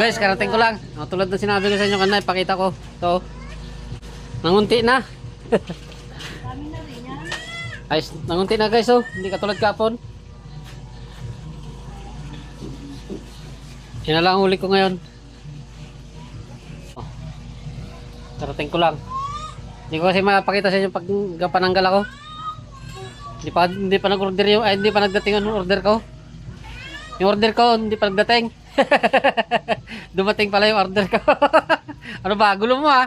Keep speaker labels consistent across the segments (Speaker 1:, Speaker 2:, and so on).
Speaker 1: Guys, karating ko lang. Tulad ng sinabi ko sa inyo kanina, ipakita ko. Ito. Nangunti na. Ayos, nangunti na guys, oh. Hindi katulad kapon. Yan na lang ang huli ko ngayon. Karating ko lang. Hindi ko kasi mapakita sa inyo pag pananggal ako. Hindi pa nag-order yung, hindi pa nagdating ang order ko. Yung order ko, hindi pa nagdating. Dumating pala yung order ko. Ano ba? Gulo mo ah.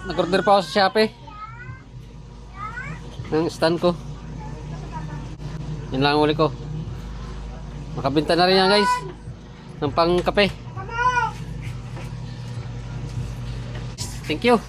Speaker 1: Nag-order pa ako sa Shopee. Ng stand ko. Yan lang ang uli ko. Makabenta na rin yan guys. Ng pang kape. Thank you.